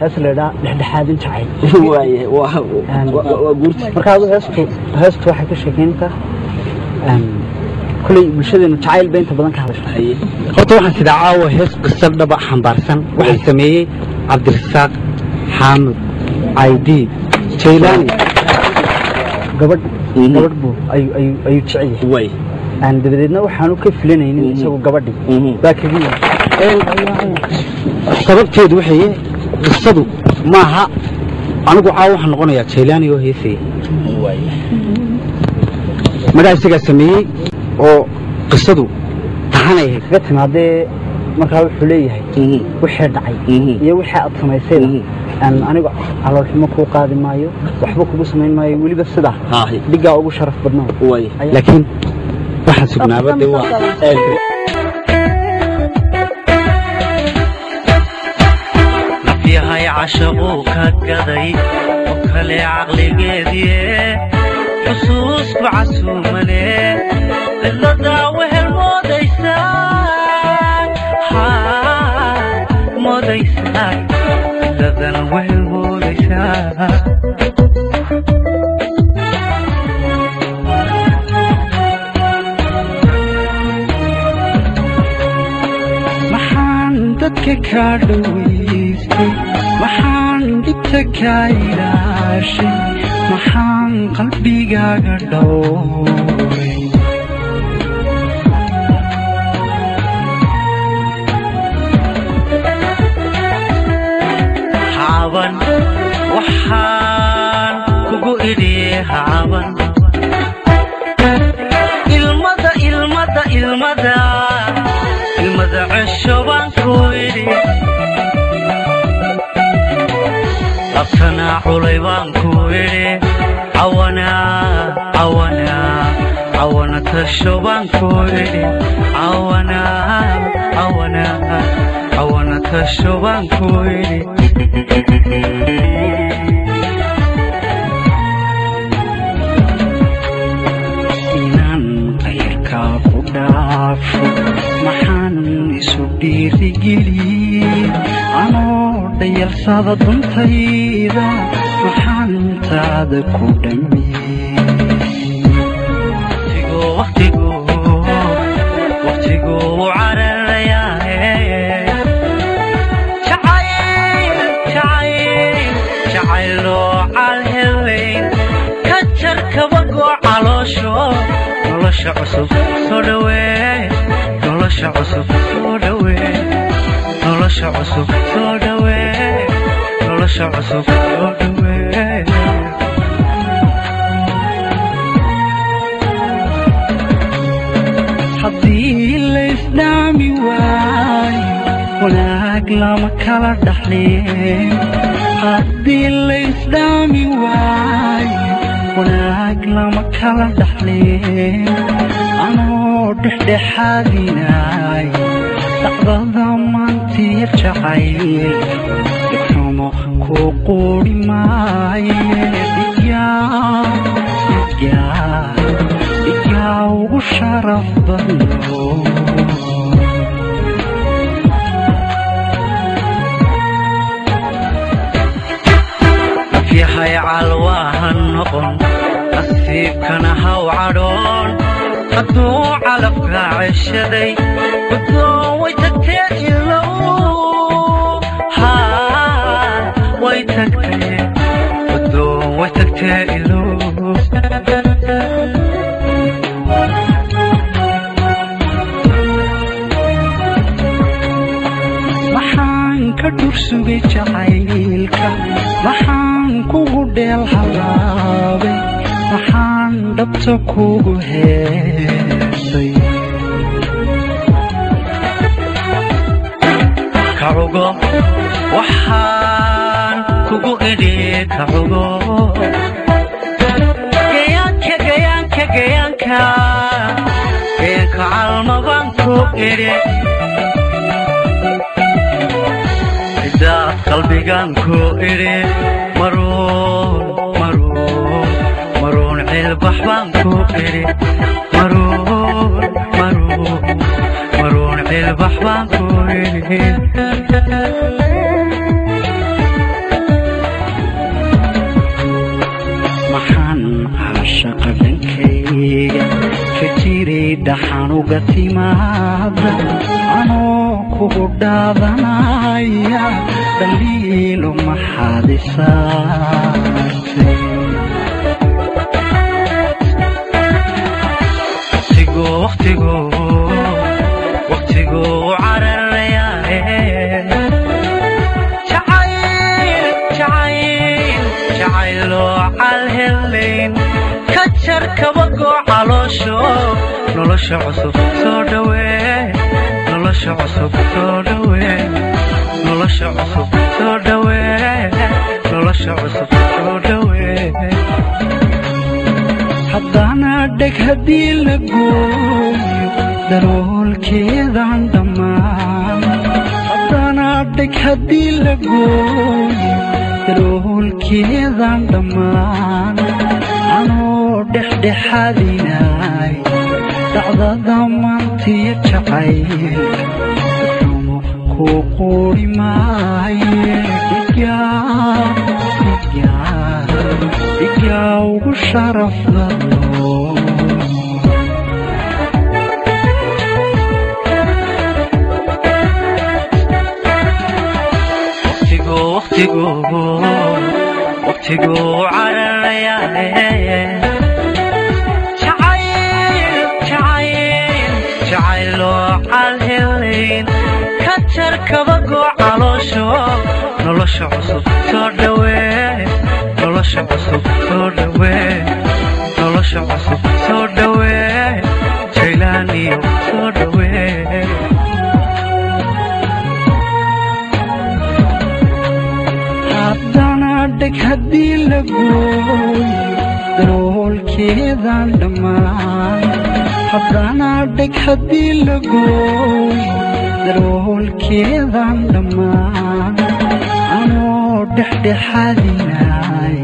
هسه لا dhexdhexaadin jacayl waaye waa guurti marka heestu waxa ka sheekeynta kulay bulshadeenu jacayl beenta badan ka hadashay horta waxaan sida caawa hees qisal dhaba xambaarsan waxa sameeyay Cabdirasaaq Xaamud Aydi Jaylaani gabadh buu ay jecel way aan dabadeedna waxaanu ka filanaynin isagoo gabadhii baa kaliya sababteedu waxay qisadu maaha anigu waxaan noqonayaa Jaylaani oo heesay magaciisa sameeyay oo qisadu tahanay kaga timaadee markaa wuxuu leeyahay wixii dhacay iyo wixii aad samaysay anigu caloolxumo ku qaadi maayo waxba kugu sameyn maayo waliba sida dhiga ugu sharaf badnaa laakiin waxa sugnaabada waa هاي عشقوك قضي وكلي عقلي قدي حسوس بعسومني إلا داوه الموديسان موديسان إلا داوه الموديسان محان ددك كاردويستي محان دتكايلاشي محان قلبيغاغا دوي حاون وحان كوغو إدي حاون المدى عشوان كويدي أبتنا حليبان كويري عوانا تشوبان كويري عوانا تشوبان كويري إنان غيرك فدافو محان يسودي رجلي أنا dayalsada duntayda waxaan taada ku dhammeeyay waqtigu cararayaa jacaylo calhelayn ka jar kabagoo caloosho nolosha cusub soo dhawee nolosha cusub soo dhawee nolosha cusub soo dhawee nolosha cusub soo dhawee haddii la isdhaami waayo wanaag lama kala dhaxleen haddii la isdhaami waayo wanaag lama kala dhaxleen anoo dhexdhexaadinaayo dacdada maantiir jacayl dhigxumo ku quuri maaye dhigyaa ugu sharaf badno afyahay calwaahan noqon nasiibkana haw cadhoon hadduu calafka ceshaday بدون ويتكتئلو بدون ويتكتئلو محان كدرسوغي جعيلك محان كوغو ديل حلابي محان دبتو كوغو هيسي كعوغو وحان كوغو إدي كعوغو جيانك عالمبان كو إدي إدا قلبيغان كو إدي مرون عالبحبان كو إدي مرون عالبحبان كو إدي dhaxanuga timaada anoo kugu dhaadanaya dhaliilo maxaad isaartay waqtigu cararayaae calhelayn ka jar kabagoo caloosho nolosha cusub soo dhawee nolosha cusub soo dhawee nolosha cusub soo dhawee nolosha cusub soo dhawee haddana dheg haddii la gooyo daroolkeedaan dhammaan haddana dheg haddii la gooyo daroolkeedaan dhammaan anoo dhexdhexaadinay dhacdada maantiyo jacayl xumo kuu quuri maaye dhigaa ugu sharafdalo waqtigu cararayaae jacayloo calhelayn ka jar kabagoo caloosho nolosha cusub soo dhawee nolosha cusub soo dhawee nolosha cusub soo dhawee jaylaaniyo soo dhawee haddana dheg haddii la gooyo daroolkeedaan dhammaan haddana dheg haddii la gooyo daroolkeedaan dhammaan anoo dhexdhexaadinay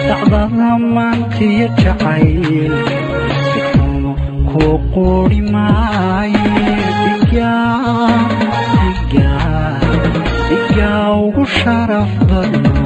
dhacdada maantiyo jacayl si xumo kuu quuri maaye dhigaa ugu sharaf badno